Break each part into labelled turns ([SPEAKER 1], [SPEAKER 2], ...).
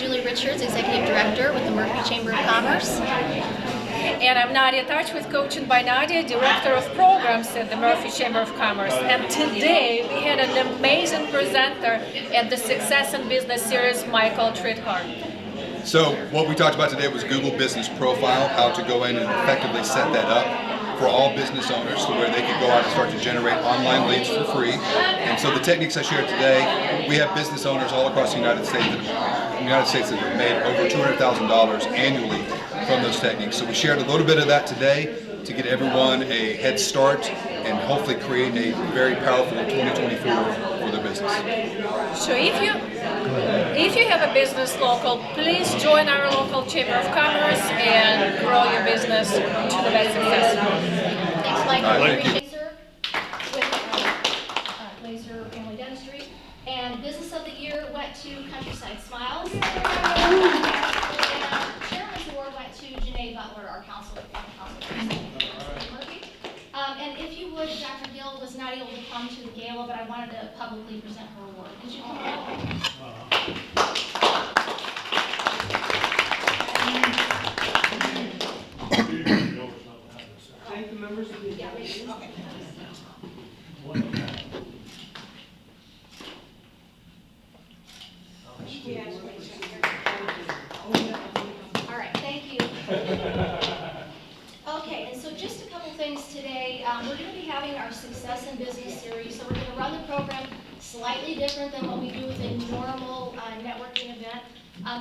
[SPEAKER 1] Julie Richards, Executive Director with the Murphy Chamber of Commerce.
[SPEAKER 2] And I'm Nadia Touch with Coaching by Nadia, Director of Programs at the Murphy Chamber of Commerce. And today we had an amazing presenter at the Success in Business Series, Michael Tritthart.
[SPEAKER 3] So what we talked about today was Google Business Profile, how to go in and effectively set that up for all business owners to where they can go out and start to generate online leads for free. And so the techniques I shared today, we have business owners all across the United States that have made over $200,000 annually from those techniques. So we shared a little bit of that today to get everyone a head start and hopefully create a very powerful 2024 for their business.
[SPEAKER 2] So if you have a business local, please join our local Chamber of Commerce and grow your business to the best success.
[SPEAKER 1] Thanks, Michael.
[SPEAKER 3] Thank you.
[SPEAKER 1] With Laser Family Dentistry. And Business of the Year went to Countryside Smiles. And Chairman's Award went to Janae Butler, our council person. And if you would, Dr. Gill was not able to come to the gala, but I wanted to publicly present her award. Could you come up?
[SPEAKER 4] Thank the members of the
[SPEAKER 1] All right, thank you. Okay, and so just a couple things today. We're going to be having our Success in Business series, so we're going to run the program slightly different than what we do with a normal networking event.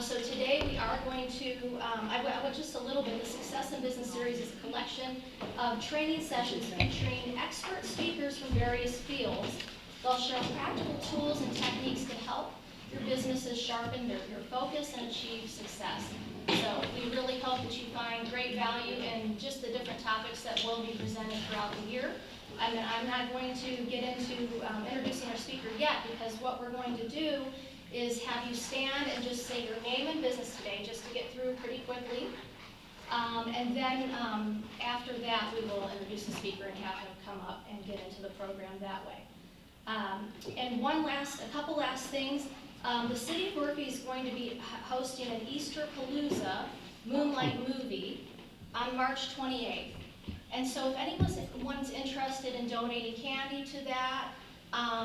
[SPEAKER 1] So today we are going to, I went just a little bit. The Success in Business series is a collection of training sessions featuring expert speakers from various fields. They'll share practical tools and techniques to help your businesses sharpen their focus and achieve success. So we really hope that you find great value in just the different topics that will be presented throughout the year. And I'm not going to get into introducing our speaker yet, because what we're going to do is have you stand and just say your name and business today, just to get through pretty quickly. And then after that, we will introduce the speaker and have him come up and get into the program that way. And a couple last things. The City of Murphy is going to be hosting an Easter Palooza Moonlight movie on March 28th. And so if anyone's interested in donating candy to that,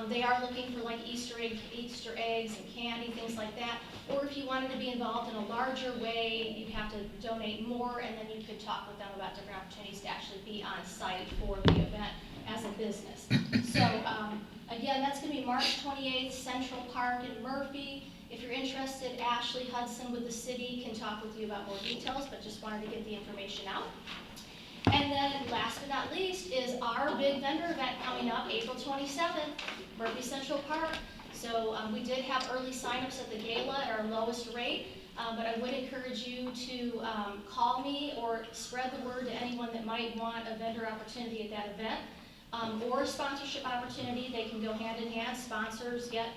[SPEAKER 1] they are looking for like Easter eggs and candy, things like that. Or if you wanted to be involved in a larger way, you'd have to donate more, and then you could talk with them about different opportunities to actually be on site for the event as a business. So again, that's going to be March 28th, Central Park in Murphy. If you're interested, Ashley Hudson with the city can talk with you about more details, but just wanted to get the information out. And then last but not least is our big vendor event coming up April 27th, Murphy Central Park. So we did have early signups at the gala at our lowest rate, but I would encourage you to call me or spread the word to anyone that might want a vendor opportunity at that event. Or a sponsorship opportunity. They can go hand in hand. Sponsors get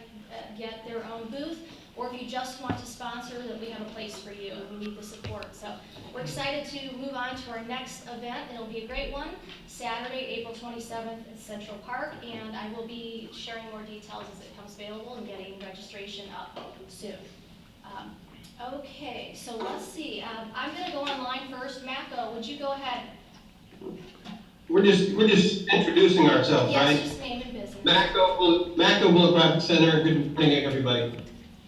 [SPEAKER 1] their own booth, or if you just want to sponsor, that we have a place for you. We need the support. So we're excited to move on to our next event. It'll be a great one, Saturday, April 27th at Central Park, and I will be sharing more details as it comes available and getting registration up soon. Okay, so let's see. I'm going to go online first. Mako, would you go ahead?
[SPEAKER 4] We're just introducing ourselves,
[SPEAKER 1] yes,
[SPEAKER 4] right?
[SPEAKER 1] Yes, just name and business.
[SPEAKER 4] Macco Bullet Profit Center. Good morning, everybody.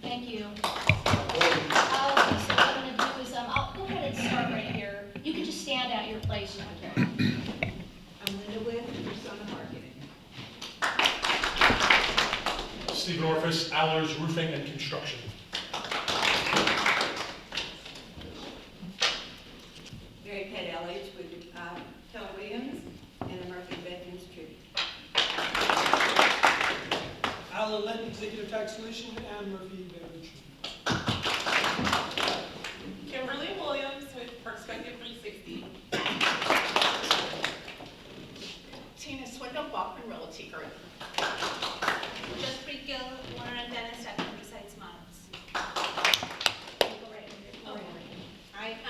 [SPEAKER 1] Thank you. Okay, so what I'm going to do is I'll go ahead and start right here. You can just stand at your place.
[SPEAKER 5] I'm Linda Witt, Persona Marketing.
[SPEAKER 6] Stephen Orphis, Allers Roofing and Construction.
[SPEAKER 5] Mary Pat LH with Keller Williams and the Murphy Veterans Tribute.
[SPEAKER 7] Alan Lennon, Executive Tax Solution, and Murphy Veterans Tribute.
[SPEAKER 8] Kimberly Williams with Perspective 360. Tina Swindle, Bachman Realty Group.
[SPEAKER 9] Just Gill, Warner and Dennis at Countryside Smiles.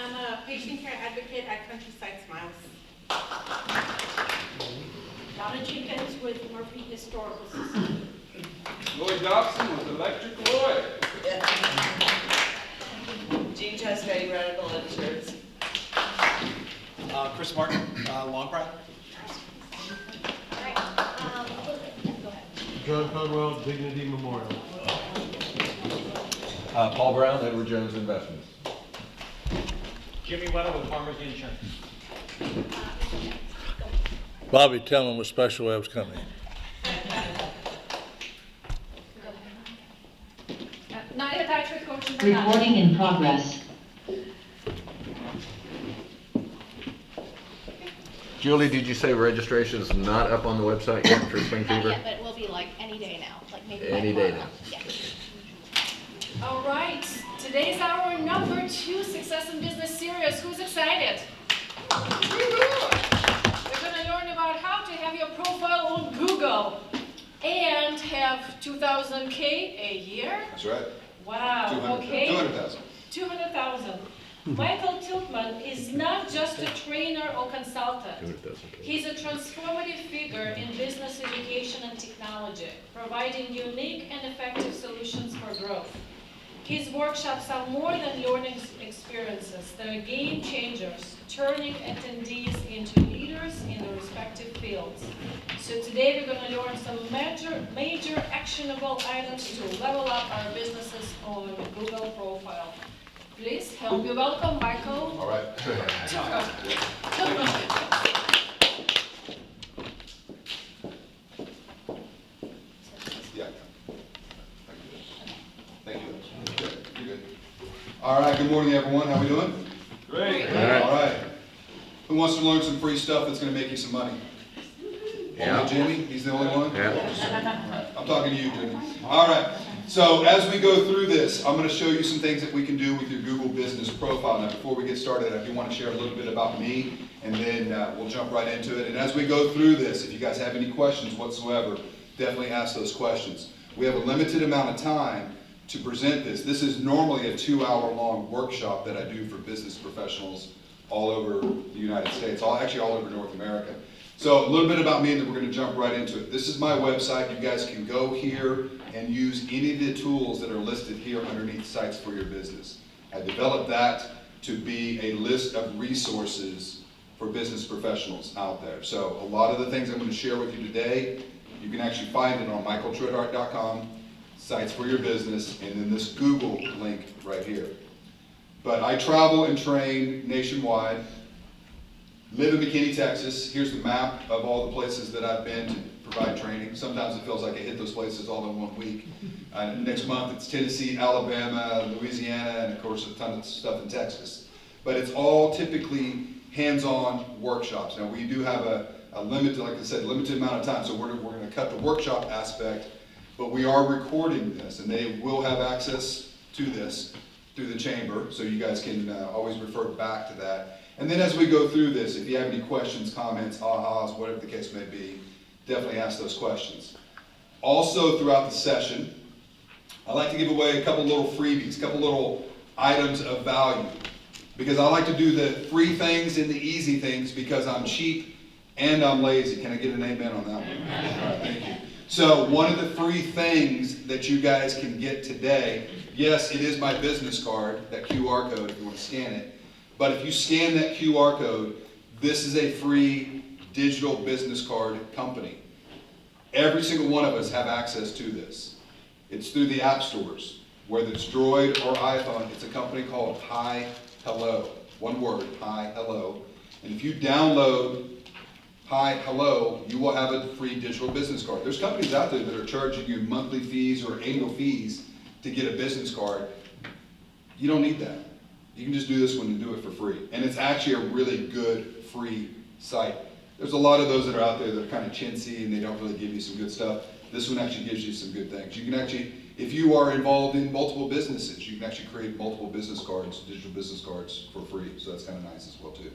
[SPEAKER 8] I'm a patient care advocate at Countryside Smiles.
[SPEAKER 9] Donna Jenkins with Murphy Historical Society.
[SPEAKER 10] Lloyd Dobson with Electric Lloyd.
[SPEAKER 5] Best Value Radical Insurance.
[SPEAKER 10] Chris Martin, Long Pride.
[SPEAKER 1] All right, go ahead.
[SPEAKER 4] John Conwell, Dignity Memorial.
[SPEAKER 11] Paul Brown, Edward Jones Investments.
[SPEAKER 10] Jimmy Weddle with Farmers Insurance.
[SPEAKER 12] Bobby Tillman with Special Webs Company.
[SPEAKER 2] Nadia Touch with Coaching by Nadia.
[SPEAKER 13] Recording in progress.
[SPEAKER 11] Julie, did you say registration is not up on the website yet for Spring
[SPEAKER 1] Not
[SPEAKER 11] Fever?
[SPEAKER 1] yet, but it will be like any day now, like maybe by
[SPEAKER 11] Any day
[SPEAKER 1] tomorrow.
[SPEAKER 11] now.
[SPEAKER 1] Yeah.
[SPEAKER 2] All right, today's our number 2 Success in Business series. Who's excited? We're gonna learn about how to have your profile on Google and have 2,000K a year.
[SPEAKER 3] That's right.
[SPEAKER 2] Wow,
[SPEAKER 3] 200,000.
[SPEAKER 2] okay.
[SPEAKER 3] 200,000.
[SPEAKER 2] 200,000. Michael Tiltman is not just a trainer or consultant.
[SPEAKER 11] 200,000.
[SPEAKER 2] He's a transformative figure in business education and technology, providing unique and effective solutions for growth. His workshops are more than learning experiences. They're game changers, turning attendees into leaders in their respective fields. So today we're going to learn some major actionable items to level up our businesses on Google profile. Please help me welcome Michael.
[SPEAKER 3] All right. Yeah. Thank you. Good. You're good. All right. Good morning, everyone. How we doing?
[SPEAKER 10] Great.
[SPEAKER 3] All right. Who wants to learn some free stuff that's going to make you some money?
[SPEAKER 11] Yeah.
[SPEAKER 3] Only Jimmy? He's the only one?
[SPEAKER 11] Yeah.
[SPEAKER 3] I'm talking to you, Jimmy. All right. So as we go through this, I'm going to show you some things that we can do with your Google Business Profile. Now, before we get started, I do want to share a little bit about me, and then we'll jump right into it. And as we go through this, if you guys have any questions whatsoever, definitely ask those questions. We have a limited amount of time to present this. This is normally a 2-hour-long workshop that I do for business professionals all over the United States, actually all over North America. So a little bit about me, and then we're going to jump right into it. This is my website. You guys can go here and use any of the tools that are listed here underneath Sites for Your Business. I developed that to be a list of resources for business professionals out there. So a lot of the things I'm going to share with you today, you can actually find it on michaeltritthart.com, Sites for Your Business, and then this Google link right here. But I travel and train nationwide. Live in McKinney, Texas. Here's the map of all the places that I've been to provide training. Sometimes it feels like I hit those places all in 1 week. Next month it's Tennessee, Alabama, Louisiana, and of course a ton of stuff in Texas. But it's all typically hands-on workshops. Now we do have a limited, like I said, limited amount of time, so we're going to cut the workshop aspect, but we are recording this, and they will have access to this through the chamber, so you guys can always refer back to that. And then as we go through this, if you have any questions, comments, ahas, whatever the case may be, definitely ask those questions. Also throughout the session, I like to give away a couple little freebies, a couple little items of value. Because I like to do the free things and the easy things because I'm cheap and I'm lazy. Can I get an amen on that one? All right, thank you. So one of the free things that you guys can get today, yes, it is my business card, that QR code if you want to scan it. But if you scan that QR code, this is a free digital business card company. Every single one of us have access to this. It's through the app stores, whether it's Droid or iPhone. It's a company called Hi Hello. One word, Hi Hello. And if you download Hi Hello, you will have a free digital business card. There's companies out there that are charging you monthly fees or annual fees to get a business card. You don't need that. You can just do this one and do it for free. And it's actually a really good free site. There's a lot of those that are out there that are kind of chintzy and they don't really give you some good stuff. This one actually gives you some good things. You can actually, if you are involved in multiple businesses, you can actually create multiple business cards, digital business cards for free. So that's kind of nice as well too.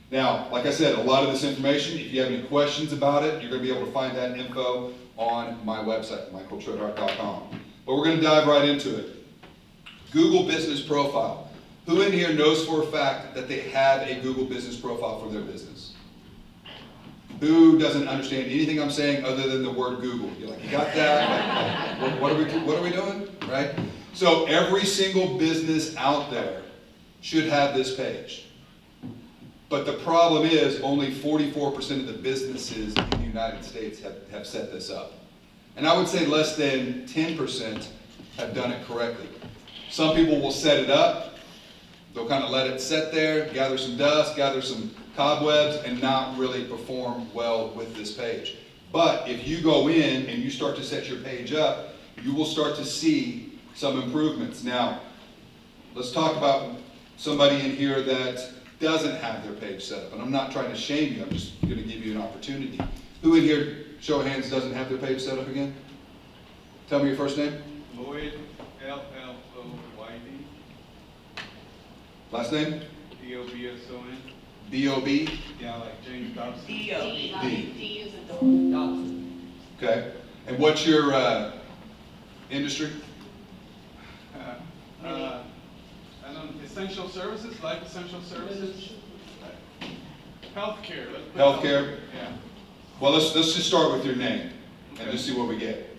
[SPEAKER 3] Now, like I said, a lot of this information, if you have any questions about it, you're going to be able to find that info on my website, michaeltritthart.com. But we're going to dive right into it. Google Business Profile. Who in here knows for a fact that they have a Google Business Profile for their business? Who doesn't understand anything I'm saying other than the word Google? You're like, you got that? Like, what are we doing, right? So every single business out there should have this page. But the problem is only 44% of the businesses in the United States have set this up. And I would say less than 10% have done it correctly. Some people will set it up, they'll kind of let it sit there, gather some dust, gather some cobwebs, and not really perform well with this page. But if you go in and you start to set your page up, you will start to see some improvements. Now, let's talk about somebody in here that doesn't have their page set up. And I'm not trying to shame you, I'm just going to give you an opportunity. Who in here, show of hands, doesn't have their page set up again? Tell me your first name.
[SPEAKER 13] Lloyd, Lloyd.
[SPEAKER 3] Last name?
[SPEAKER 13] Dobson.
[SPEAKER 3] B-O-B?
[SPEAKER 13] Yeah, like James Dobson.
[SPEAKER 3] D. Okay. And what's your industry?
[SPEAKER 13] I don't, essential services, life essential services. Healthcare.
[SPEAKER 3] Healthcare?
[SPEAKER 13] Yeah.
[SPEAKER 3] Well, let's just start with your name and just see what we get.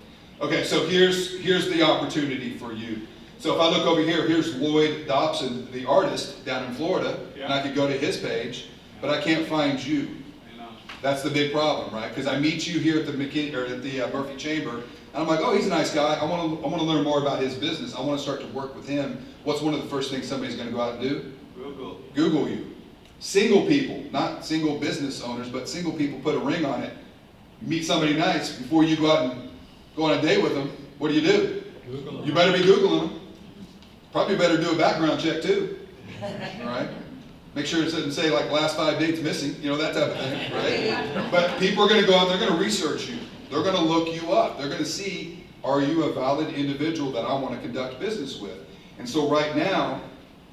[SPEAKER 3] Okay, so here's the opportunity for you. So if I look over here, here's Lloyd Dobson, the artist down in Florida, and I could go to his page, but I can't find you. That's the big problem, right? Because I meet you here at the Murphy Chamber, and I'm like, oh, he's a nice guy. I want to learn more about his business. I want to start to work with him. What's one of the first things somebody's going to go out and do?
[SPEAKER 13] Google.
[SPEAKER 3] Google you. Single people, not single business owners, but single people put a ring on it. Meet somebody nice before you go out and go on a date with them. What do?
[SPEAKER 12] Google them.
[SPEAKER 3] You better be Googling them. Probably better do a background check too. All right. Make sure it doesn't say like last 5 dates missing, you know, that type of thing, right? But people are going to go out, they're going to research you. They're going to look you up. They're going to see, are you a valid individual that I want to conduct business with? And so right now,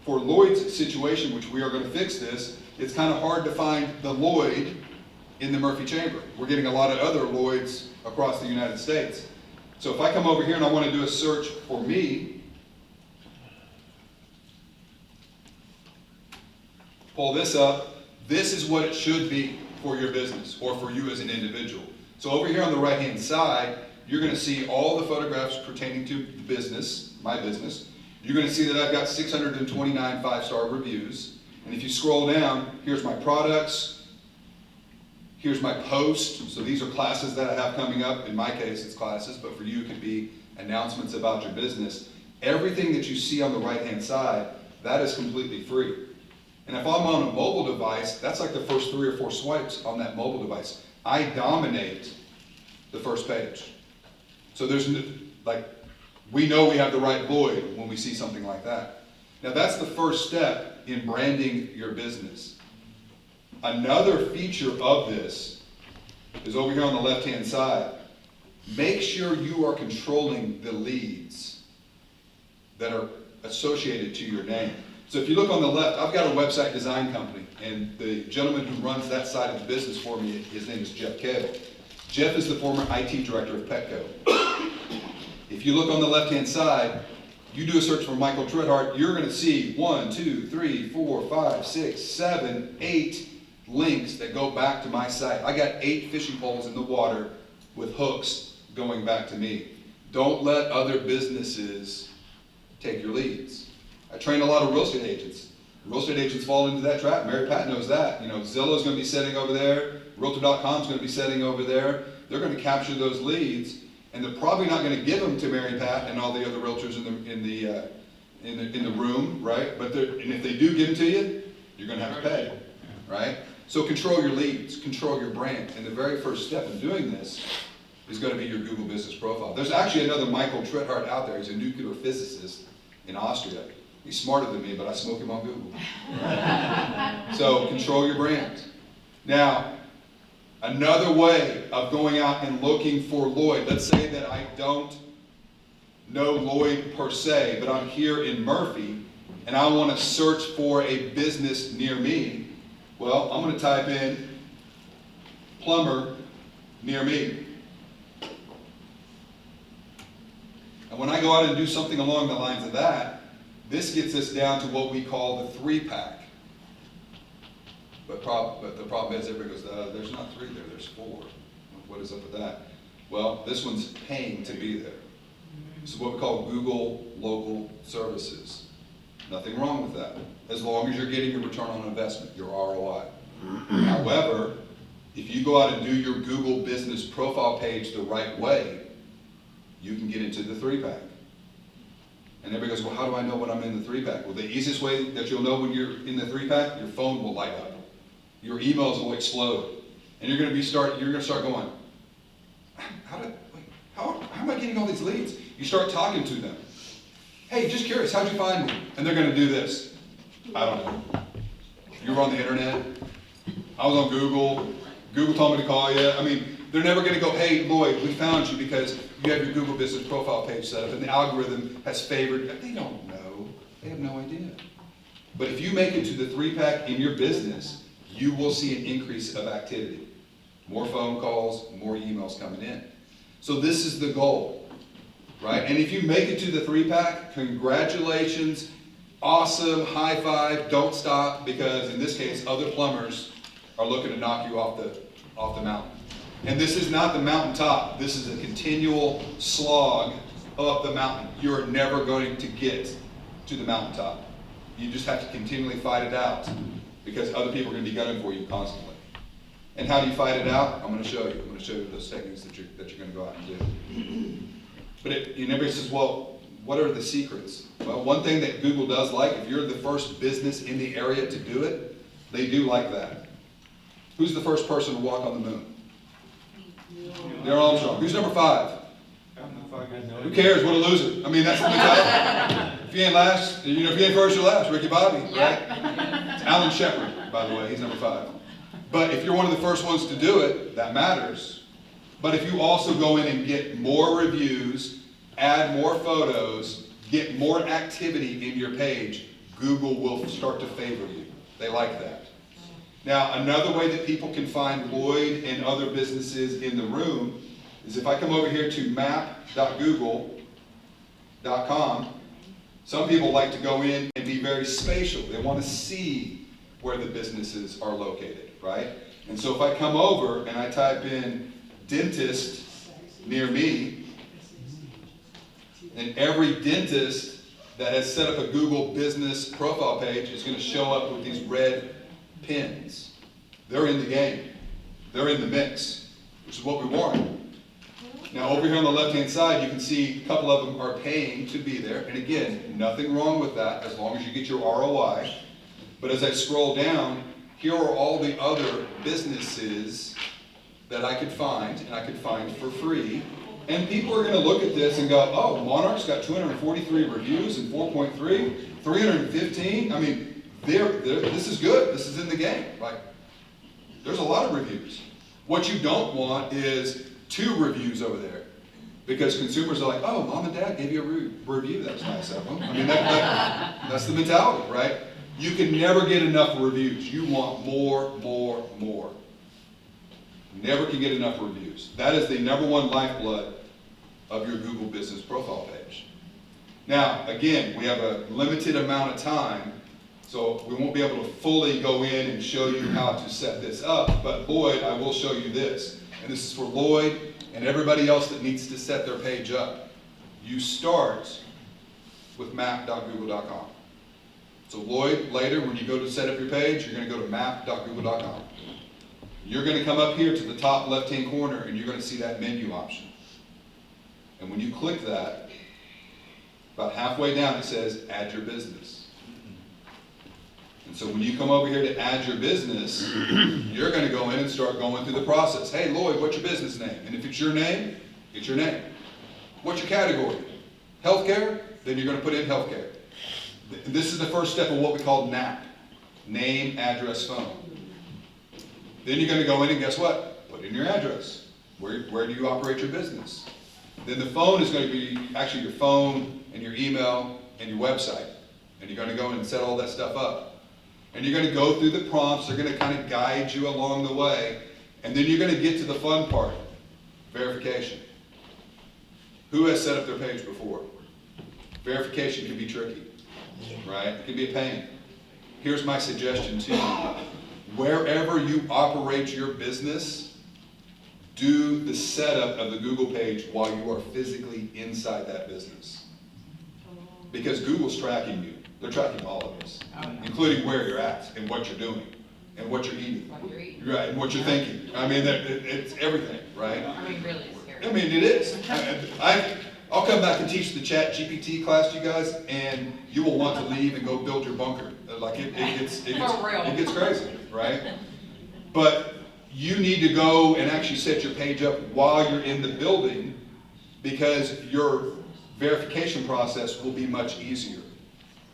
[SPEAKER 3] for Lloyd's situation, which we are going to fix this, it's kind of hard to find the Lloyd in the Murphy Chamber. We're getting a lot of other Lloyds across the United States. So if I come over here and I want to do a search for me, pull this up, this is what it should be for your business or for you as an individual. So over here on the right-hand side, you're going to see all the photographs pertaining to the business, my business. You're going to see that I've got 629 5-star reviews. And if you scroll down, here's my products, here's my post. So these are classes that I have coming up. In my case, it's classes, but for you, it could be announcements about your business. Everything that you see on the right-hand side, that is completely free. And if I'm on a mobile device, that's like the first 3 or 4 swipes on that mobile device. I dominate the first page. So there's, like, we know we have the right Lloyd when we see something like that. Now that's the first step in branding your business. Another feature of this is over here on the left-hand side. Make sure you are controlling the leads that are associated to your name. So if you look on the left, I've got a website design company, and the gentleman who runs that side of the business for me, his name is Jeff Kale. Jeff is the former IT director of Petco. If you look on the left-hand side, you do a search for Michael Tritthart, you're going to see 1, 2, 3, 4, 5, 6, 7, 8 links that go back to my site. I got 8 fishing poles in the water with hooks going back to me. Don't let other businesses take your leads. I train a lot of real estate agents. Real estate agents fall into that trap. Mary Pat knows that. You know, Zillow's going to be setting over there. Realtor.com is going to be setting over there. They're going to capture those leads, and they're probably not going to give them to Mary Pat and all the other realtors in the room, right? But and if they do give them to you, you're going to have to pay, right? So control your leads, control your brand, and the very first step in doing this is going to be your Google Business Profile. There's actually another Michael Tritthart out there. He's a nuclear physicist in Austria. He's smarter than me, but I smoke him on Google. So control your brand. Now, another way of going out and looking for Lloyd, let's say that I don't know Lloyd per se, but I'm here in Murphy, and I want to search for a business near me. Well, I'm going to type in plumber near me. And when I go out and do something along the lines of that, this gets us down to what we call the 3-pack. But the problem is everybody goes, there's not 3 there, there's 4. What is up with that? Well, this one's paying to be there. This is what we call Google Local Services. Nothing wrong with that, as long as you're getting your return on investment, your ROI. However, if you go out and do your Google business profile page the right way, you can get into the 3-pack. And everybody goes, well, how do I know when I'm in the 3-pack? Well, the easiest way that you'll know when you're in the 3-pack, your phone will light up. Your emails will explode. And you're gonna start going, how am I getting all these leads? You start talking to them. Hey, just curious, how'd you find me? And they're gonna do this. I don't know. You were on the internet. I was on Google. Google told me to call you. I mean, they're never gonna go, hey, Lloyd, we found you because you have your Google business profile page set up and the algorithm has favored. They don't know. They have no idea. But if you make it to the 3-pack in your business, you will see an increase of activity. More phone calls, more emails coming in. So this is the goal, right? And if you make it to the 3-pack, congratulations, awesome, high five, don't stop, because in this case, other plumbers are looking to knock you off the mountain. And this is not the mountaintop. This is a continual slog up the mountain. You're never going to get to the mountaintop. You just have to continually fight it out because other people are going to be gunning for you constantly. And how do you fight it out? I'm going to show you. I'm going to show you those techniques that you're going to go out and do. But everybody says, well, what are the secrets? Well, one thing that Google does like, if you're the first business in the area to do it, they do like that. Who's the first person to walk on the moon? Neil Armstrong. Who's number 5? Who cares? What a loser. I mean, that's the mentality. If you ain't last, if you ain't first, you're last. Ricky Bobby, right? It's Alan Shepard, by the way. He's number 5. But if you're one of the first ones to do it, that matters. But if you also go in and get more reviews, add more photos, get more activity in your page, Google will start to favor you. They like that. Now, another way that people can find Lloyd and other businesses in the room is if I come over here to map.google.com, some people like to go in and be very spatial. They want to see where the businesses are located, right? And so if I come over and I type in dentist near me, and every dentist that has set up a Google business profile page is going to show up with these red pins. They're in the game. They're in the mix, which is what we want. Now over here on the left-hand side, you can see a couple of them are paying to be there. And again, nothing wrong with that as long as you get your ROI. But as I scroll down, here are all the other businesses that I could find, and I could find for free. And people are going to look at this and go, oh, Monarch's got 243 reviews and 4.3, 315. I mean, this is good. This is in the game. Like, there's a lot of reviews. What you don't want is 2 reviews over there, because consumers are like, oh, mom and dad gave you a review. That's nice of them. I mean, that's the mentality, right? You can never get enough reviews. You want more, more, more. Never can get enough reviews. That is the #1 lifeblood of your Google business profile page. Now, again, we have a limited amount of time, so we won't be able to fully go in and show you how to set this up, but Lloyd, I will show you this. And this is for Lloyd and everybody else that needs to set their page up. You start with map.google.com. So Lloyd, later when you go to set up your page, you're going to go to map.google.com. You're going to come up here to the top left-hand corner and you're going to see that menu option. And when you click that, about halfway down it says add your business. And so when you come over here to add your business, you're going to go in and start going through the process. Hey Lloyd, what's your business name? And if it's your name, it's your name. What's your category? Healthcare? Then you're going to put in healthcare. This is the first step of what we call NAP. Name, address, phone. Then you're going to go in and guess what? Put in your address. Where do you operate your business? Then the phone is going to be actually your phone and your email and your website. And you're going to go in and set all that stuff up. And you're going to go through the prompts. They're going to kind of guide you along the way. And then you're going to get to the fun part, verification. Who has set up their page before? Verification can be tricky, right? It can be a pain. Here's my suggestion to you. Wherever you operate your business, do the setup of the Google page while you are physically inside that business. Because Google's tracking you. They're tracking all of us, including where you're at and what you're doing and what you're eating. Right, and what you're thinking. I mean, it's everything, right?
[SPEAKER 14] I mean, really scary.
[SPEAKER 3] I mean, it is. I'll come back and teach the Chat GPT class to you guys, and you will want to leave and go build your bunker. Like it gets crazy, right? But you need to go and actually set your page up while you're in the building, because your verification process will be much easier.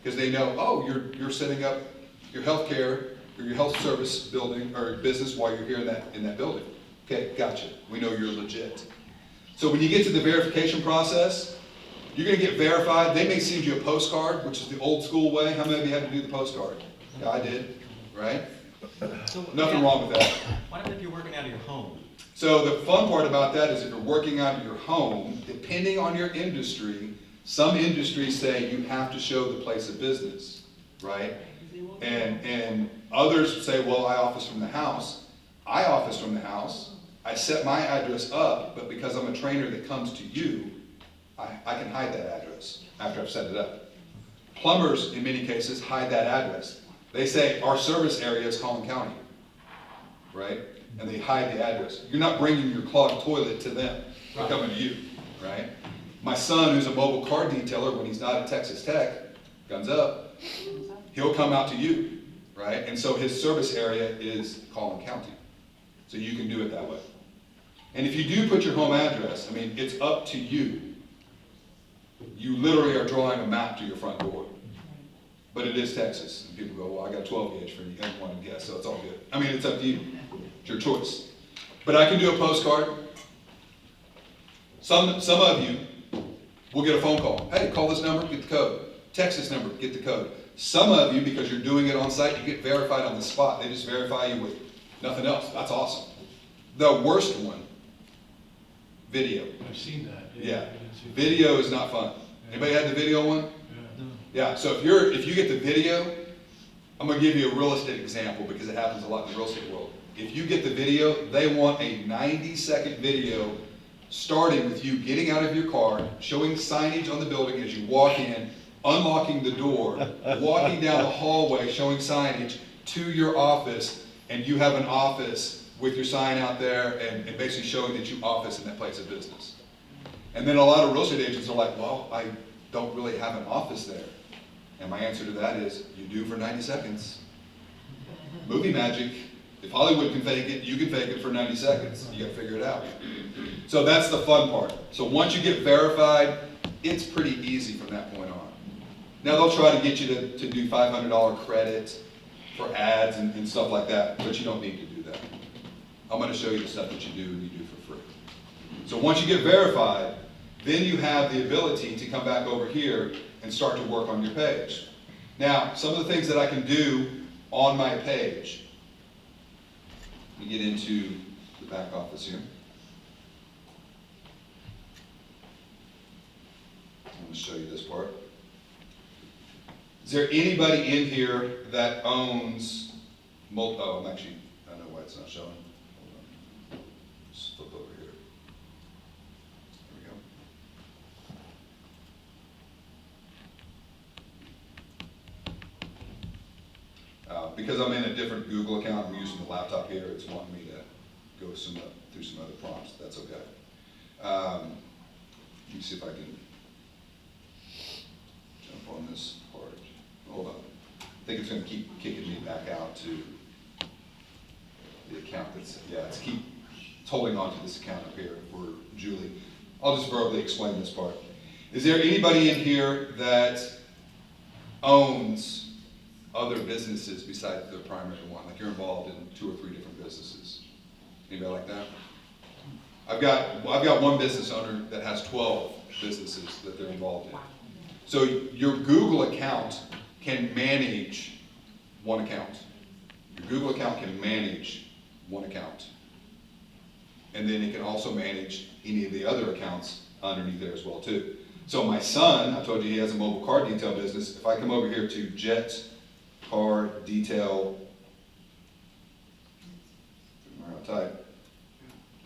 [SPEAKER 3] Because they know, oh, you're setting up your healthcare or your health service building or business while you're here in that building. Okay, gotcha. We know you're legit. So when you get to the verification process, you're going to get verified. They may send you a postcard, which is the old school way. How many of you had to do the postcard? Yeah, I did, right?
[SPEAKER 10] So,
[SPEAKER 3] Nothing wrong with that.
[SPEAKER 10] What if you're working out of your home?
[SPEAKER 3] So the fun part about that is if you're working out of your home, depending on your industry, some industries say you have to show the place of business, right? And others say, well, I office from the house. I office from the house. I set my address up, but because I'm a trainer that comes to you, I can hide that address after I've set it up. Plumbers, in many cases, hide that address. They say, our service area is Collin County, right? And they hide the address. You're not bringing your clogged toilet to them. They're coming to you, right? My son, who's a mobile car detailer, when he's not at Texas Tech, guns up, he'll come out to you, right? And so his service area is Collin County. So you can do it that way. And if you do put your home address, I mean, it's up to you. You literally are drawing a map to your front door. But it is Texas. And people go, well, I got a 12 gauge for you. You want to guess, so it's all good. I mean, it's up to you. It's your choice. But I can do a postcard. Some of you will get a phone call. Hey, call this number, get the code. Text this number, get the code. Some of you, because you're doing it on site, you get verified on the spot. They just verify you with nothing else. That's awesome. The worst one, video.
[SPEAKER 6] I've seen that.
[SPEAKER 3] Yeah. Video is not fun. Anybody had the video one? Yeah, so if you get the video, I'm going to give you a real estate example because it happens a lot in the real estate world. If you get the video, they want a 90-second video starting with you getting out of your car, showing signage on the building as you walk in, unlocking the door, walking down the hallway, showing signage to your office, and you have an office with your sign out there and basically showing that you office in that place of business. And then a lot of real estate agents are like, well, I don't really have an office there. And my answer to that is, you do for 90 seconds. Movie magic. If Hollywood can fake it, you can fake it for 90 seconds. You got to figure it out. So that's the fun part. So once you get verified, it's pretty easy from that point on. Now they'll try to get you to do $500 credit for ads and stuff like that, but you don't need to do that. I'm going to show you the stuff that you do and you do for free. So once you get verified, then you have the ability to come back over here and start to work on your page. Now, some of the things that I can do on my page. Let me get into the back office here. I'm going to show you this part. Is there anybody in here that owns I know why it's not showing. Hold on. Just flip over here. There we go. Because I'm in a different Google account, I'm using the laptop here, it's wanting me to go through some other prompts. That's okay. Let me see if I can jump on this part. Hold on. I think it's going to keep kicking me back out to the account it's holding on to this account up here for Julie. I'll just verbally explain this part. Is there anybody in here that owns other businesses besides the primary one? Like you're involved in 2 or 3 different businesses. Anybody like that? I've got one business owner that has 12 businesses that they're involved in. So your Google account can manage one account. Your Google account can manage one account. And then it can also manage any of the other accounts underneath there as well too. So my son, I told you he has a mobile car detail business. If I come over here to Jet Car Detail,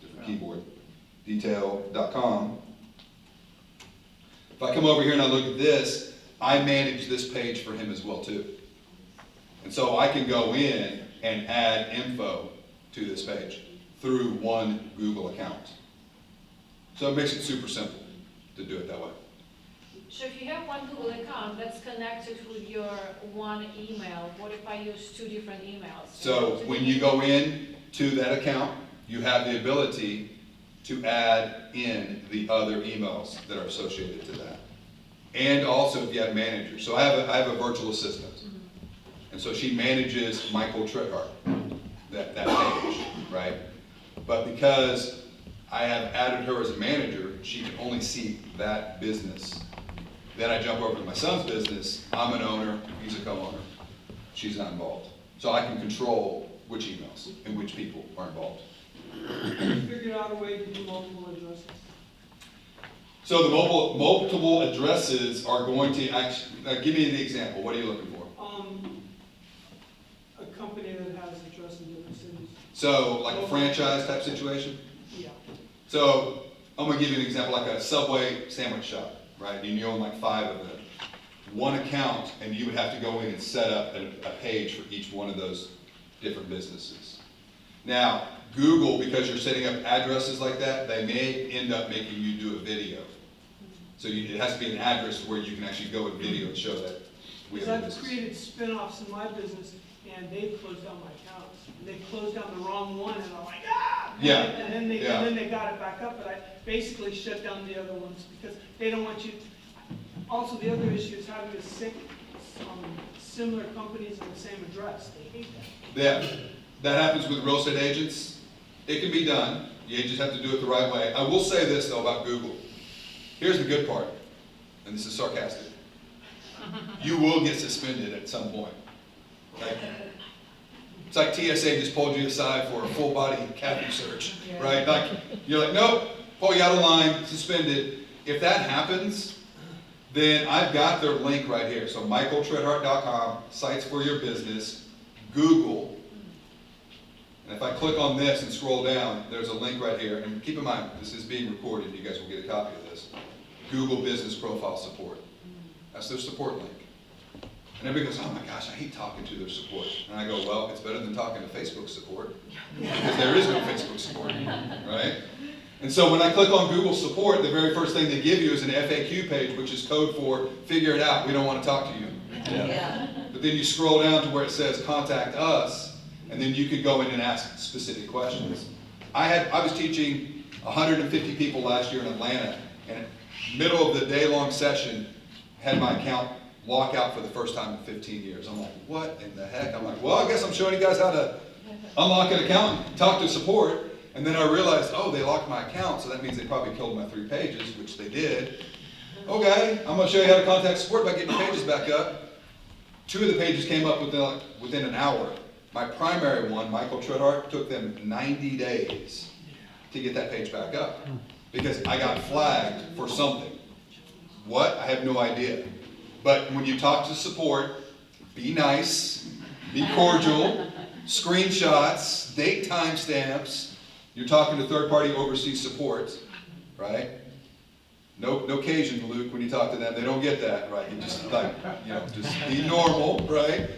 [SPEAKER 3] different keyboard, detail.com. If I come over here and I look at this, I manage this page for him as well too. And so I can go in and add info to this page through one Google account. So it makes it super simple to do it that way.
[SPEAKER 2] So if you have one Google account that's connected with your one email, what if I use two different emails?
[SPEAKER 3] So when you go in to that account, you have the ability to add in the other emails that are associated to that. And also if you have managers. So I have a virtual assistant. And so she manages Michael Tritthart, that page, right? But because I have added her as a manager, she can only see that business. Then I jump over to my son's business. I'm an owner, he's a co-owner. She's not involved. So I can control which emails and which people are involved.
[SPEAKER 7] You figured out a way to do multiple addresses.
[SPEAKER 3] So the multiple addresses are going to actually, give me the example. What are you looking for?
[SPEAKER 7] A company that has address in different cities.
[SPEAKER 3] So like a franchise type situation?
[SPEAKER 7] Yeah.
[SPEAKER 3] So I'm gonna give you an example, like a Subway sandwich shop, right? And you own like 5 of them. One account, and you would have to go in and set up a page for each one of those different businesses. Now, Google, because you're setting up addresses like that, they may end up making you do a video. So it has to be an address where you can actually go and video and show that we have a
[SPEAKER 7] Because I've
[SPEAKER 3] business.
[SPEAKER 7] created spin-offs in my business, and they've closed down my accounts. They closed down the wrong one, and I'm like, ah!
[SPEAKER 3] Yeah.
[SPEAKER 7] And then they got it back up, but I basically shut down the other ones because they don't want you. Also, the other issue is having to sync similar companies on the same address. They hate that.
[SPEAKER 3] Yeah, that happens with real estate agents. It can be done. You just have to do it the right way. I will say this though about Google. Here's the good part, and this is sarcastic. You will get suspended at some point. Okay? It's like TSA just pulled you aside for a full body cavity search, right? Like, you're like, nope, pull you out of line, suspended. If that happens, then I've got their link right here. So michaeltritthart.com, sites for your business, Google. And if I click on this and scroll down, there's a link right here. And keep in mind, this is being recorded. You guys will get a copy of this. Google Business Profile Support. That's their support link. And everybody goes, oh my gosh, I hate talking to their support. And I go, well, it's better than talking to Facebook support. Because there is no Facebook support, right? And so when I click on Google support, the very first thing they give you is an FAQ page, which is code for figure it out, we don't want to talk to you.
[SPEAKER 11] Yeah.
[SPEAKER 3] But then you scroll down to where it says contact us, and then you could go in and ask specific questions. I was teaching 150 people last year in Atlanta, and middle of the day-long session, had my account lock out for the first time in 15 years. I'm like, what in the heck? I'm like, well, I guess I'm showing you guys how to unlock an account and talk to support. And then I realized, oh, they locked my account, so that means they probably killed my 3 pages, which they did. Okay, I'm going to show you how to contact support by getting pages back up. 2 of the pages came up within an hour. My primary one, Michael Tritthart, took them 90 days to get that page back up because I got flagged for something. What? I have no idea. But when you talk to support, be nice, be cordial, screenshots, date timestamps. You're talking to third-party overseas support, right? No occasion, Luke, when you talk to them, they don't get that, right? You just just be normal, right?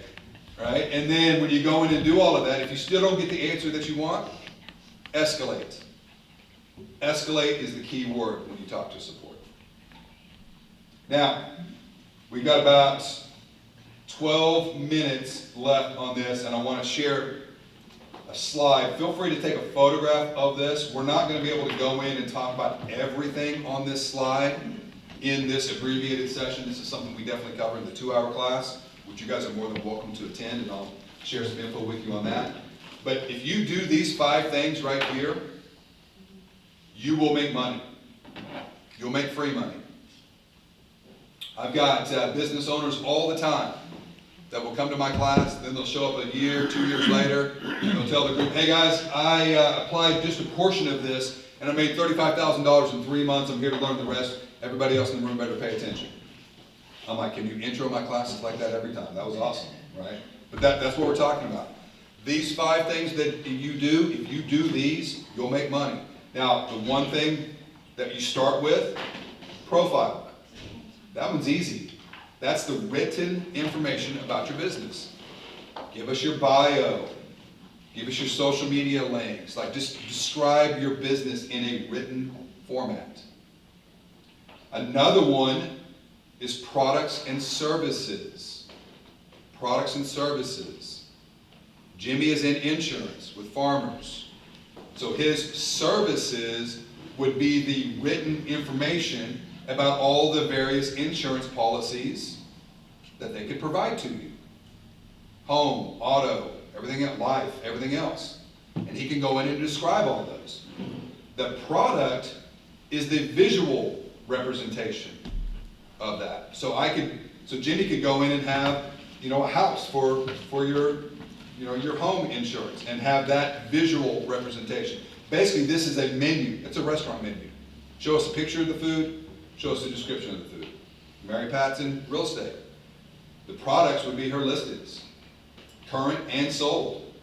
[SPEAKER 3] Right? And then when you go in and do all of that, if you still don't get the answer that you want, escalate. Escalate is the key word when you talk to support. Now, we've got about 12 minutes left on this, and I want to share a slide. Feel free to take a photograph of this. We're not going to be able to go in and talk about everything on this slide in this abbreviated session. This is something we definitely cover in the 2-hour class, which you guys are more than welcome to attend, and I'll share some info with you on that. But if you do these 5 things right here, you will make money. You'll make free money. I've got business owners all the time that will come to my class, then they'll show up a year, 2 years later, and they'll tell the group, hey guys, I applied just a portion of this, and I made $35,000 in 3 months, I'm here to learn the rest, everybody else in the room better pay attention. I'm like, can you intro my classes like that every time? That was awesome, right? But that's what we're talking about. These 5 things that you do, if you do these, you'll make money. Now, the one thing that you start with, profile. That one's easy. That's the written information about your business. Give us your bio. Give us your social media links. Like, just describe your business in a written format. Another one is products and services. Products and services. Jimmy is in insurance with farmers. So his services would be the written information about all the various insurance policies that they could provide to you. Home, auto, everything else, life, everything else. And he can go in and describe all those. The product is the visual representation of that. So Jimmy could go in and have, a house for your, your home insurance and have that visual representation. Basically, this is a menu. It's a restaurant menu. Show us a picture of the food, show us a description of the food. Mary Pat's in real estate. The products would be her listings, current and sold.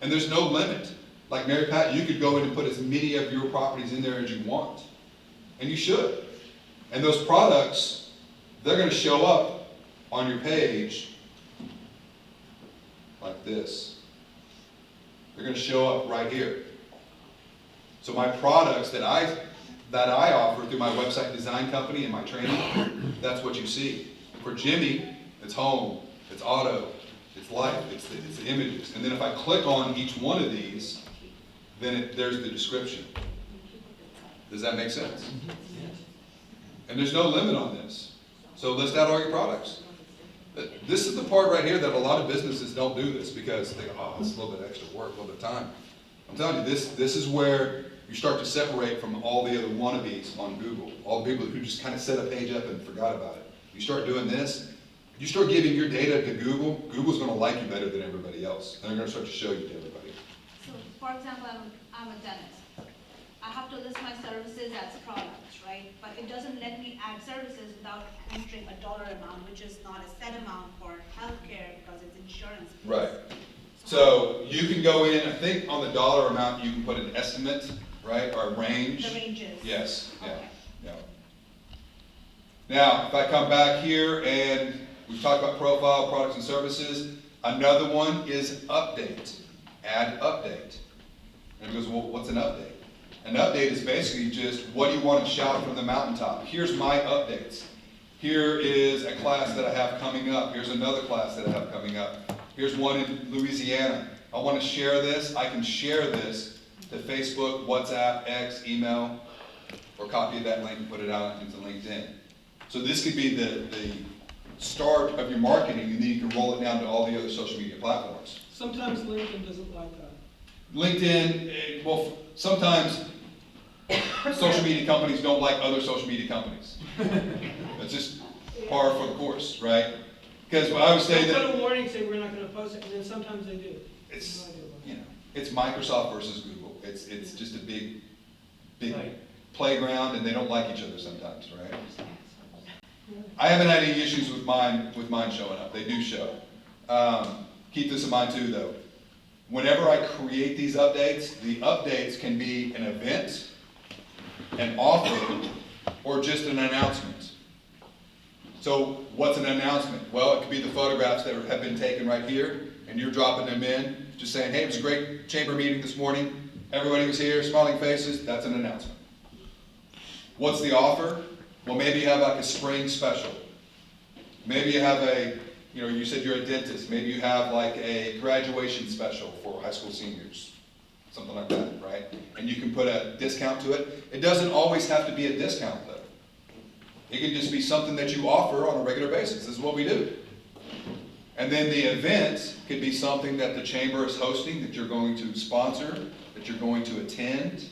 [SPEAKER 3] And there's no limit. Like Mary Pat, you could go in and put as many of your properties in there as you want. And you should. And those products, they're going to show up on your page like this. They're going to show up right here. So my products that I offer through my website design company and my training, that's what you see. For Jimmy, it's home, it's auto, it's life, it's the images. And then if I click on each one of these, then there's the description. Does that make sense? And there's no limit on this. So list out all your products. This is the part right here that a lot of businesses don't do this because they go, oh, it's a little bit extra work, a little bit of time. I'm telling you, this is where you start to separate from all the other wannabes on Google, all the people who just kind of set a page up and forgot about it. You start doing this, you start giving your data to Google, Google's going to like you better than everybody else. And they're going to start to show you to everybody.
[SPEAKER 9] So, for example, I'm a dentist. I have to list my services as products, right? But it doesn't let me add services without entering a dollar amount, which is not a set amount for healthcare because it's insurance.
[SPEAKER 3] Right. So you can go in, I think on the dollar amount, you can put an estimate, right, or a range.
[SPEAKER 9] The ranges.
[SPEAKER 3] Yes, yeah,
[SPEAKER 9] Okay.
[SPEAKER 3] yeah. Now, if I come back here and we've talked about profile, products and services, another one is update, add update. And it goes, well, what's an update? An update is basically just what do you want to shout from the mountaintop? Here's my updates. Here is a class that I have coming up. Here's another class that I have coming up. Here's one in Louisiana. I want to share this. I can share this to Facebook, WhatsApp, X, email, or copy that link and put it out into LinkedIn. So this could be the start of your marketing, and then you can roll it down to all the other social media platforms.
[SPEAKER 7] Sometimes LinkedIn doesn't like that.
[SPEAKER 3] LinkedIn, well, sometimes social media companies don't like other social media companies. That's just par for the course, right? Because I would say
[SPEAKER 7] They'll
[SPEAKER 3] that
[SPEAKER 7] put a warning, say we're not going to post it, and then sometimes they do.
[SPEAKER 3] it's, it's Microsoft versus Google. It's just a big playground, and they don't like each other sometimes, right? I haven't had any issues with mine showing up. They do show. Keep this in mind too, though. Whenever I create these updates, the updates can be an event, an offer, or just an announcement. So what's an announcement? Well, it could be the photographs that have been taken right here, and you're dropping them in, just saying, hey, it was a great chamber meeting this morning. Everybody was here, smiling faces. That's an announcement. What's the offer? Well, maybe you have like a spring special. Maybe you have you said you're a dentist. Maybe you have like a graduation special for high school seniors. Something like that, right? And you can put a discount to it. It doesn't always have to be a discount, though. It can just be something that you offer on a regular basis. This is what we do. And then the event could be something that the chamber is hosting, that you're going to sponsor, that you're going to attend.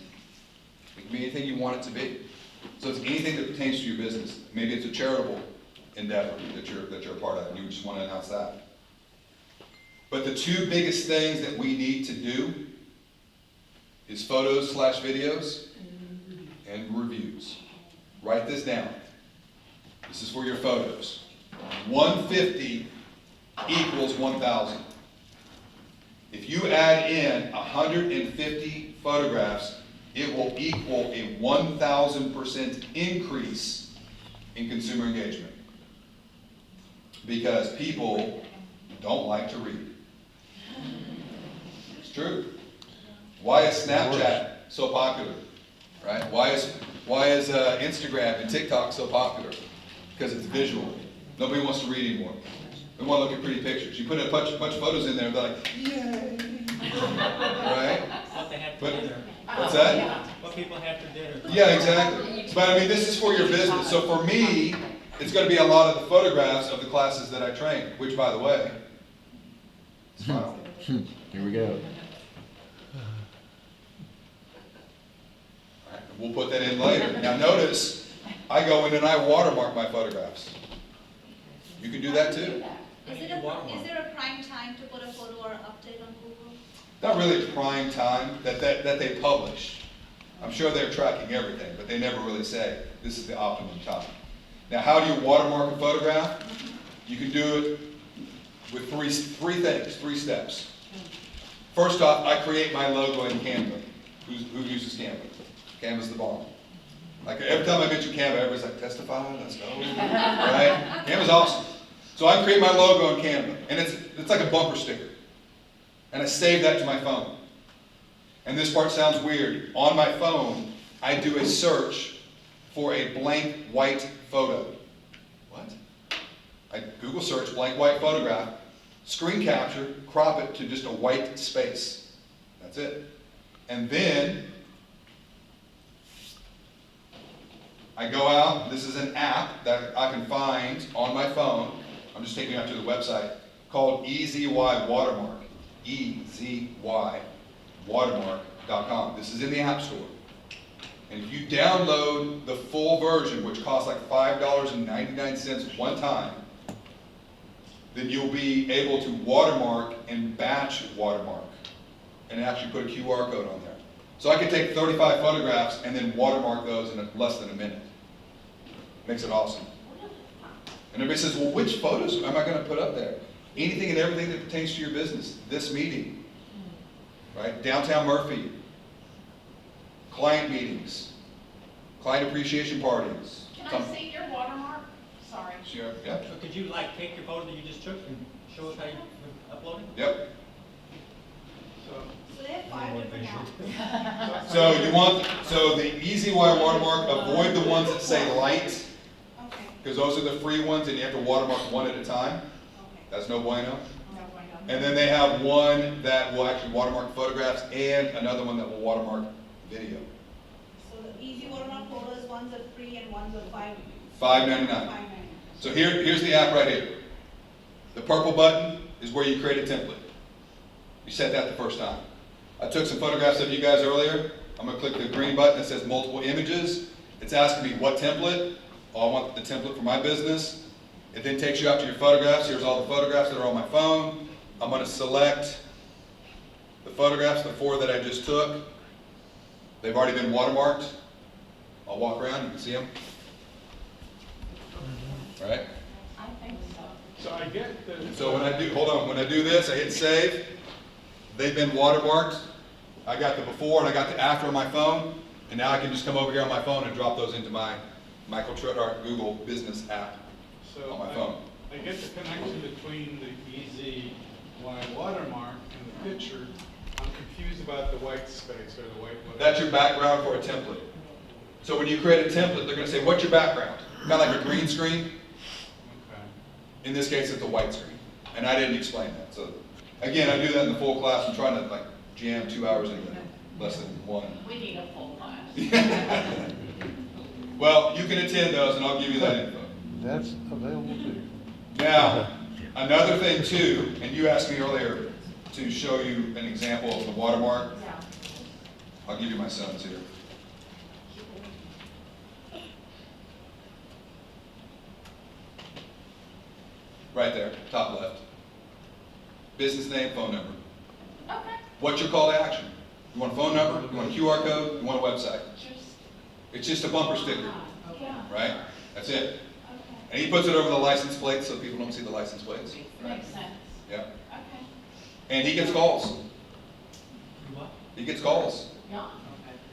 [SPEAKER 3] It can be anything you want it to be. So it's anything that pertains to your business. Maybe it's a charitable endeavor that you're a part of, and you just want to announce that. But the two biggest things that we need to do is photos/videos and reviews. Write this down. This is for your photos. 150 equals 1,000. If you add in 150 photographs it will equal a 1,000% increase in consumer engagement. Because people don't like to read. It's true. Why is Snapchat so popular? Right? Why is Instagram and TikTok so popular? Because it's visual. Nobody wants to read anymore. They want to look at pretty pictures. You put a bunch of photos in there, and they're like, yay! Right?
[SPEAKER 10] What they have for
[SPEAKER 3] But,
[SPEAKER 10] dinner.
[SPEAKER 3] what's that?
[SPEAKER 10] What people have for dinner.
[SPEAKER 3] Yeah, exactly. But I mean, this is for your business. So for me, it's going to be a lot of the photographs of the classes that I train, which, by the way, smile.
[SPEAKER 11] Here we go.
[SPEAKER 3] All right, we'll put that in later. Now notice, I go in and I watermark my photographs. You can do that too.
[SPEAKER 9] Is there a prime time to put a photo or update on Google?
[SPEAKER 3] Not really prime time that they publish. I'm sure they're tracking everything, but they never really say this is the optimum time. Now, how do you watermark a photograph? You can do it with three steps. First off, I create my logo in Canva. Who uses Canva? Canva's the bomb. Like every time I mention Canva, everybody's like, testify, let's go. Right? Canva's awesome. So I create my logo in Canva, and it's like a bumper sticker. And I save that to my phone. And this part sounds weird. On my phone, I do a search for a blank white photo. What? I Google search blank white photograph, screen capture, crop it to just a white space. That's it. And then I go out. This is an app that I can find on my phone. I'm just taking you out to the website called EZY Watermark. EZYwatermark.com. This is in the App Store. And if you download the full version, which costs like $5.99 one time, then you'll be able to watermark and batch watermark and actually put a QR code on there. So I can take 35 photographs and then watermark those in less than a minute. Makes it awesome. And everybody says, well, which photos am I going to put up there? Anything and everything that pertains to your business. This meeting, right? Downtown Murphy. Client meetings. Client appreciation parties.
[SPEAKER 14] Can I see your watermark? Sorry.
[SPEAKER 3] Sure. Yep.
[SPEAKER 10] So could you like take your photo that you just took and show us how you upload it?
[SPEAKER 3] Yep.
[SPEAKER 9] So they have 5 different apps.
[SPEAKER 3] So the EZY watermark, avoid the ones that say light,
[SPEAKER 9] Okay.
[SPEAKER 3] because those are the free ones and you have to watermark one at a time.
[SPEAKER 9] Okay.
[SPEAKER 3] That's no bueno.
[SPEAKER 9] No bueno.
[SPEAKER 3] And then they have one that will actually watermark photographs and another one that will watermark video.
[SPEAKER 9] So the easy watermark photos, ones are free and ones are
[SPEAKER 3] $5.99. So here's the app right here. The purple button is where you create a template. You set that the first time. I took some photographs of you guys earlier. I'm going to click the green button that says multiple images. It's asking me what template. Oh, I want the template for my business. It then takes you out to your photographs. Here's all the photographs that are on my phone. I'm going to select the photographs, the 4 that I just took. They've already been watermarked. I'll walk around, you can see them. Right?
[SPEAKER 14] I think so.
[SPEAKER 13] So I get the.
[SPEAKER 3] So when I do, when I do this, I hit save. They've been watermarked. I got the before and I got the after on my phone. And now I can just come over here on my phone and drop those into my Michael Tritthart Google Business app on my phone.
[SPEAKER 13] I get the connection between the EZY watermark and the picture. I'm confused about the white space or the white.
[SPEAKER 3] That's your background for a template. So when you create a template, they're going to say, what's your background? Kind of like a green screen.
[SPEAKER 13] Okay.
[SPEAKER 3] In this case, it's a white screen. And I didn't explain that. So again, I do that in the full class. I'm trying to like jam 2 hours into less than 1.
[SPEAKER 14] We need a full class.
[SPEAKER 3] Well, you can attend those and I'll give you that info.
[SPEAKER 12] That's available too.
[SPEAKER 3] Now, another thing too, and you asked me earlier to show you an example of the watermark.
[SPEAKER 14] Yeah.
[SPEAKER 3] I'll give you my son's here. Right there, top left. Business name, phone number.
[SPEAKER 14] Okay.
[SPEAKER 3] What's your call to action? You want a phone number? You want a QR code? You want a website?
[SPEAKER 14] Just,
[SPEAKER 3] It's just a bumper sticker,
[SPEAKER 14] yeah.
[SPEAKER 3] right? That's it.
[SPEAKER 14] Okay.
[SPEAKER 3] And he puts it over the license plate so people don't see the license plates.
[SPEAKER 14] Makes sense.
[SPEAKER 3] Yeah.
[SPEAKER 14] Okay.
[SPEAKER 3] And he gets calls.
[SPEAKER 10] What?
[SPEAKER 3] He gets calls.
[SPEAKER 14] Yeah.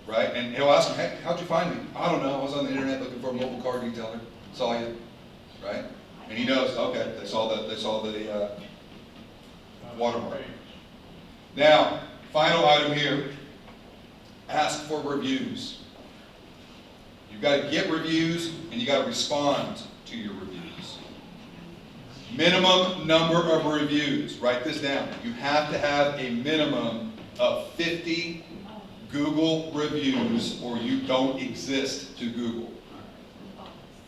[SPEAKER 3] right? And he'll ask them, hey, how'd you find me? I don't know, I was on the internet looking for a mobile car detailer, saw you, right? And he knows, okay, they saw the watermark. Now, final item here, ask for reviews. You've got to get reviews and you got to respond to your reviews. Minimum number of reviews, write this down. You have to have a minimum of 50 Google reviews or you don't exist to Google.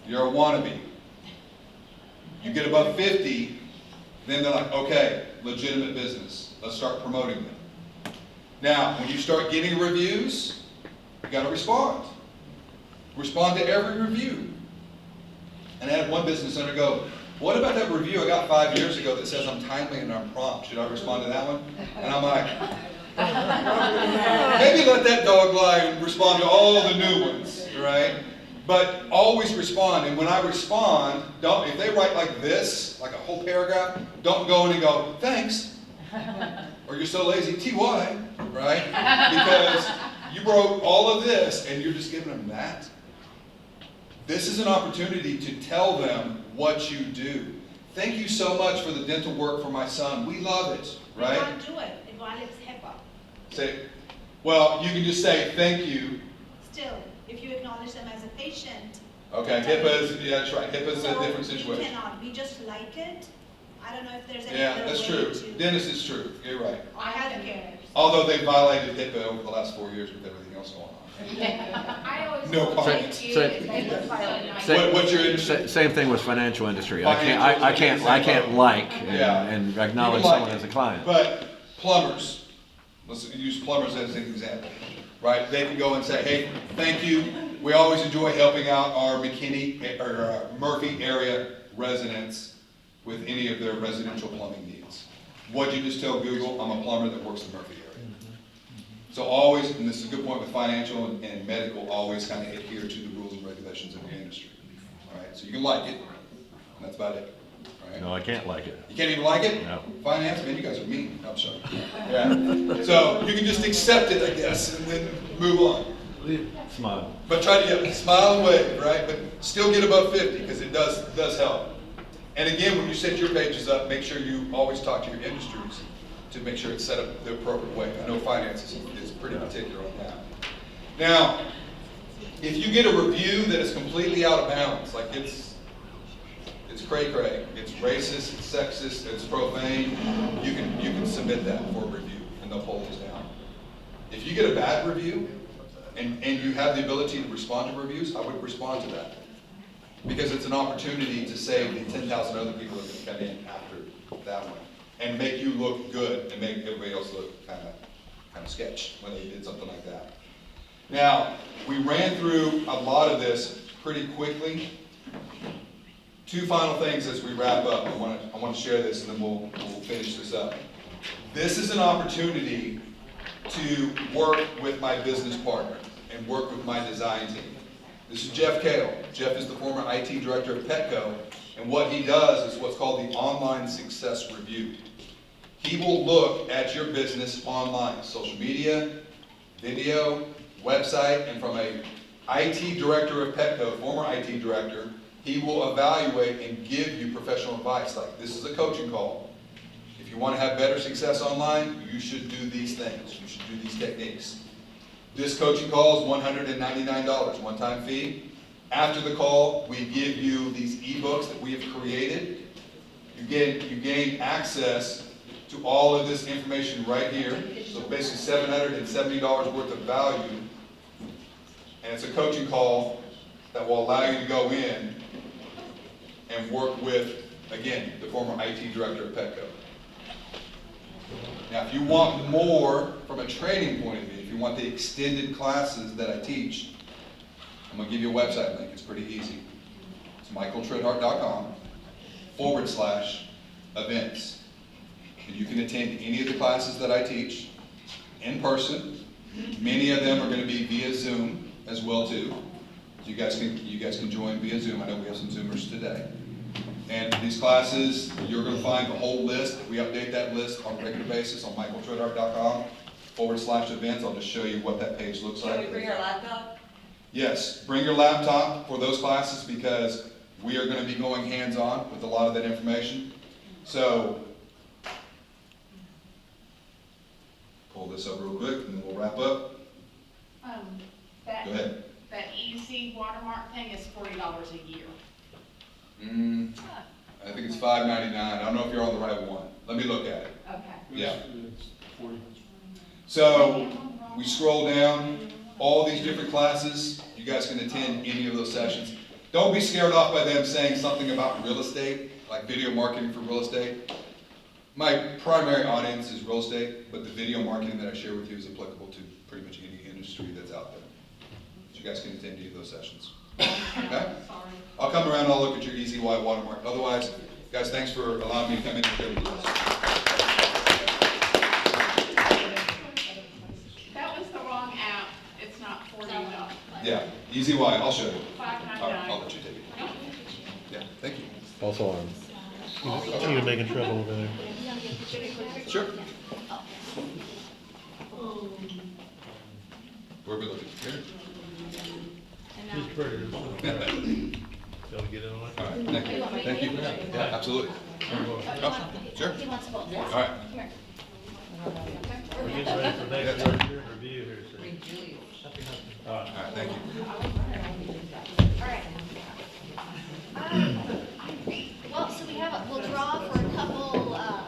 [SPEAKER 3] You're a wannabe. You get above 50, then they're like, okay, legitimate business. Let's start promoting them. Now, when you start getting reviews, you got to respond. Respond to every review. And I had one business owner go, what about that review I got 5 years ago that says I'm timely and I'm prompt? Should I respond to that one? And I'm like, maybe let that dog lie and respond to all the new ones, right? But always respond. And when I respond, if they write like this, like a whole paragraph, don't go in and go, thanks. Or you're so lazy, TY, right? Because you wrote all of this and you're just giving them that. This is an opportunity to tell them what you do. Thank you so much for the dental work for my son. We love it, right?
[SPEAKER 9] You can't do it. It violates HIPAA.
[SPEAKER 3] Say, well, you can just say thank you.
[SPEAKER 9] Still, if you acknowledge them as a patient.
[SPEAKER 3] Okay, HIPAA is, yeah, that's right. HIPAA is a different
[SPEAKER 9] We
[SPEAKER 3] situation.
[SPEAKER 9] cannot. We just like it. I don't know if there's any
[SPEAKER 3] Yeah,
[SPEAKER 9] other
[SPEAKER 3] that's
[SPEAKER 9] way
[SPEAKER 3] true.
[SPEAKER 9] to.
[SPEAKER 3] Dennis is true. You're right.
[SPEAKER 9] I have care.
[SPEAKER 3] Although they violated HIPAA over the last 4 years with everything else going on.
[SPEAKER 14] I always
[SPEAKER 3] No
[SPEAKER 14] want
[SPEAKER 3] comment.
[SPEAKER 14] to you.
[SPEAKER 3] What's your industry?
[SPEAKER 11] Same thing with financial industry.
[SPEAKER 3] Financial
[SPEAKER 11] I
[SPEAKER 3] is
[SPEAKER 11] can't
[SPEAKER 3] an example.
[SPEAKER 11] like
[SPEAKER 3] Yeah.
[SPEAKER 11] and acknowledge
[SPEAKER 3] People like
[SPEAKER 11] someone
[SPEAKER 3] it.
[SPEAKER 11] as a client.
[SPEAKER 3] But plumbers, let's use plumbers as an example, right? They can go and say, hey, thank you. We always enjoy helping out our McKinney or Murphy area residents with any of their residential plumbing needs. What'd you just tell Google? I'm a plumber that works in Murphy area. So always, and this is a good point with financial and medical, always kind of adhere to the rules and regulations of your industry. All right, so you can like it, and that's about it. All right?
[SPEAKER 11] No, I can't like it.
[SPEAKER 3] You can't even like it?
[SPEAKER 11] No.
[SPEAKER 3] Finance? Man, you guys are mean. I'm sorry. Yeah. So you can just accept it, I guess, and then move on.
[SPEAKER 11] Smile.
[SPEAKER 3] But try to smile and wave, right? But still get above 50 because it does help. And again, when you set your pages up, make sure you always talk to your industries to make sure it's set up the appropriate way. I know finance is pretty particular on that. Now, if you get a review that is completely out of bounds, like it's cray-cray, it's racist, it's sexist, it's profane, you can submit that for a review and they'll pull this down. If you get a bad review and you have the ability to respond to reviews, I would respond to that. Because it's an opportunity to save the 10,000 other people that are going to come in after that one. And make you look good and make everybody else look kind of sketch when they did something like that. Now, we ran through a lot of this pretty quickly. Two final things as we wrap up. I want to share this and then we'll finish this up. This is an opportunity to work with my business partner and work with my design team. This is Jeff Kale. Jeff is the former IT director of Petco, and what he does is what's called the Online Success Review. He will look at your business online, social media, video, website, and from a IT director of Petco, former IT director, he will evaluate and give you professional advice. Like, this is a coaching call. If you want to have better success online, you should do these things. You should do these techniques. This coaching call is $199, one-time fee. After the call, we give you these ebooks that we have created. You gain access to all of this information right here. So basically $770 worth of value. And it's a coaching call that will allow you to go in and work with, again, the former IT director of Petco. Now, if you want more from a training point of view, if you want the extended classes that I teach, I'm going to give you a website link. It's pretty easy. It's michaeltritthart.com/events. And you can attend any of the classes that I teach in person. Many of them are going to be via Zoom as well too. You guys can join via Zoom. I know we have some Zoomers today. And these classes, you're going to find the whole list. We update that list on a regular basis on michaeltritthart.com. /events. I'll just show you what that page looks like.
[SPEAKER 5] Can we bring our laptop?
[SPEAKER 3] Yes, bring your laptop for those classes because we are going to be going hands-on with a lot of that information. So, pull this up real quick and then we'll wrap up.
[SPEAKER 14] That,
[SPEAKER 3] Go ahead.
[SPEAKER 14] that easy watermark thing is $40 a year.
[SPEAKER 3] I think it's $5.99. I don't know if you're on the right one. Let me look at it.
[SPEAKER 14] Okay.
[SPEAKER 3] Yeah. So we scroll down, all these different classes. You guys can attend any of those sessions. Don't be scared off by them saying something about real estate, like video marketing for real estate. My primary audience is real estate, but the video marketing that I share with you is applicable to pretty much any industry that's out there. So you guys can attend any of those sessions. Okay? I'll come around and I'll look at your EZY watermark. Otherwise, guys, thanks for allowing me to come in and share with you this.
[SPEAKER 14] That was the wrong app. It's not $40.
[SPEAKER 3] Yeah, EZY, I'll show you.
[SPEAKER 14] $5.99.
[SPEAKER 3] I'll let you take it. Yeah, thank you.
[SPEAKER 11] Also on.
[SPEAKER 12] You're making trouble over there.
[SPEAKER 3] Sure. Where are we looking? Here?
[SPEAKER 12] Just pretty. Y'all get in on it?
[SPEAKER 3] All right, thank you. Thank you. Yeah, absolutely. Oh, sure.
[SPEAKER 1] He wants both.
[SPEAKER 3] All right.
[SPEAKER 1] Come here.
[SPEAKER 12] We're getting ready for next year review here, so.
[SPEAKER 3] All right, thank you.
[SPEAKER 1] All right. Well, so we'll draw for a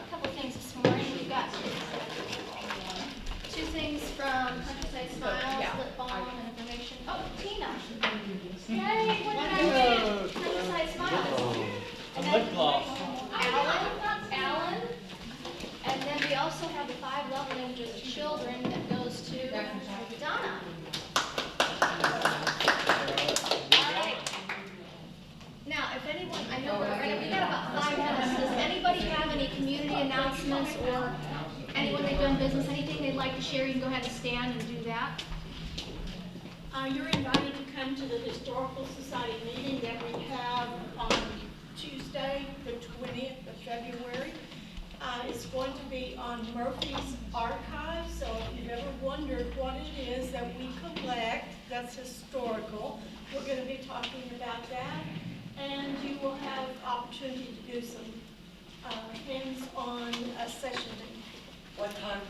[SPEAKER 1] couple things this morning. We've got two things from Countryside Smiles, lip balm, and information. Oh, Tina. Yay, what did I win? Countryside Smiles. And then Alan. And then we also have the 5 love languages of children that goes to Donna. All right. Now, if anyone, I know we got about 5 minutes. Does anybody have any community announcements or anyone they've done business, anything they'd like to share? You can go ahead and stand and do that.
[SPEAKER 15] You're invited to come to the Historical Society meeting that we have on Tuesday, the 20th of February. It's going to be on Murphy's Archive, so if you've ever wondered what it is that we collect that's historical, we're going to be talking about that. And you will have opportunity to do some hands-on sessioning.
[SPEAKER 5] What time?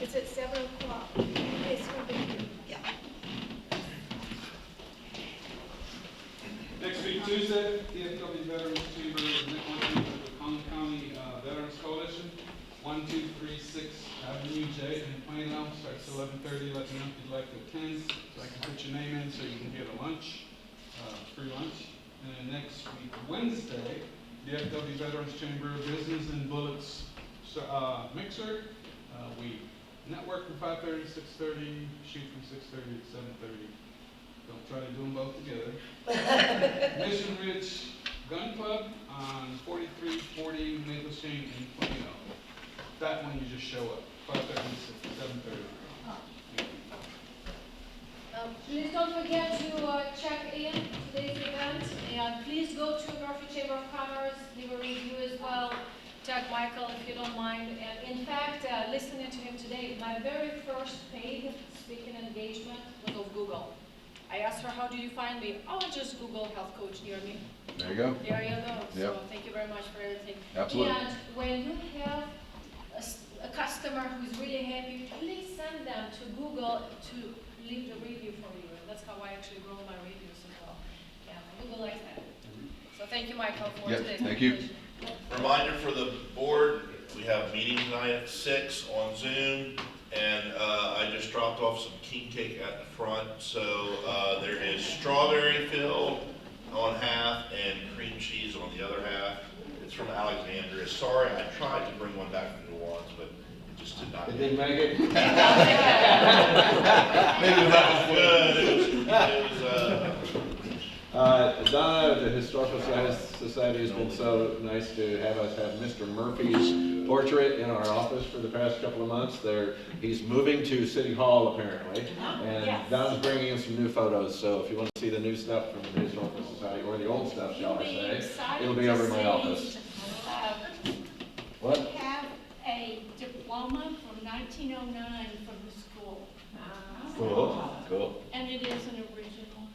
[SPEAKER 15] It's at 7 o'clock. It's going to be, yeah.
[SPEAKER 13] Next week, Tuesday, DFW Veterans Chamber is networking with the Collin County Veterans Coalition, 1236 Avenue J in Plano. Starts at 11:30. Let me know if you'd like to attend, so I can put your name in so you can get a lunch, free lunch. And then next week, Wednesday, DFW Veterans Chamber Business and Bullets mixer. We network from 5:30 to 6:30, shoot from 6:30 to 7:30. Don't try to do them both together. Mission Ridge Gun Club on 4340 Maple Street in Plano. That one you just show up, 5:30 to 7:30.
[SPEAKER 2] Please don't forget to check in today's event, and please go to Murphy Chamber of Commerce, leave a review as well. Tag Michael if you don't mind. And in fact, listening to him today, my very first paid speaking engagement was on Google. I asked her, how do you find me? Oh, just Google health coach near me.
[SPEAKER 3] There you go.
[SPEAKER 2] There you go. So
[SPEAKER 3] Yep.
[SPEAKER 2] thank you very much for everything.
[SPEAKER 3] Absolutely.
[SPEAKER 2] And when you have a customer who's really happy, please send them to Google to leave the review for you. And that's how I actually grow my reviews as well. Yeah, Google likes that. So thank you, Michael, for
[SPEAKER 3] Yes,
[SPEAKER 2] today's
[SPEAKER 3] thank you.
[SPEAKER 2] presentation.
[SPEAKER 16] Reminder for the board, we have a meeting tonight at 6 on Zoom, and I just dropped off some king cake at the front. So there is strawberry filled on half and cream cheese on the other half. It's from Alexandria. Sorry, I tried to bring one back from New Orleans, but it just did not.
[SPEAKER 11] It didn't make it?
[SPEAKER 16] Maybe that was good. It was
[SPEAKER 11] Donna of the Historical Society has been so nice to have us have Mr. Murphy's portrait in our office for the past couple of months. He's moving to City Hall apparently, and Donna's bringing in some new photos. So if you want to see the new stuff from the Historical Society, or the old stuff, shall I say, it'll be over in my office. What?
[SPEAKER 14] We have a diploma from
[SPEAKER 15] 1909 from the school.
[SPEAKER 11] Cool.
[SPEAKER 15] And it is an original.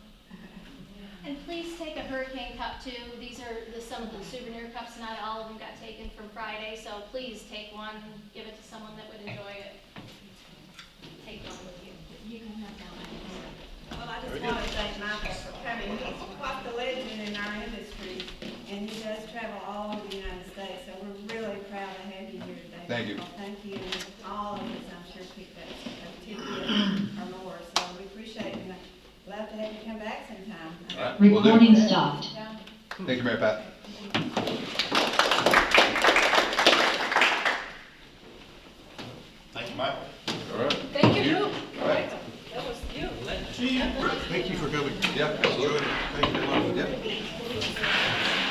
[SPEAKER 1] And please take a hurricane cup too. These are some of the souvenir cups. Not all of them got taken from Friday, so please take one, give it to someone that would enjoy it. Take one with you. You can have that one.
[SPEAKER 5] Well, I just want to thank Michael for coming. He's quite the legend in our industry, and he does travel all over the United States, so we're really proud to have you here today.
[SPEAKER 3] Thank you.
[SPEAKER 5] Michael. Thank you, and all of us, I'm sure, picked up a tidbit or more, so we appreciate it, and I'd love to have you come back sometime.
[SPEAKER 3] All right, will do.
[SPEAKER 17] Recording stopped.
[SPEAKER 3] Thank you, Mary Pat.
[SPEAKER 16] Thank you, Michael.
[SPEAKER 11] All right.
[SPEAKER 2] Thank you, Drew.
[SPEAKER 3] All right.
[SPEAKER 2] That was you.
[SPEAKER 12] Chief, thank you for coming.
[SPEAKER 3] Yeah, absolutely.
[SPEAKER 12] Thank you very much.
[SPEAKER 3] Yeah.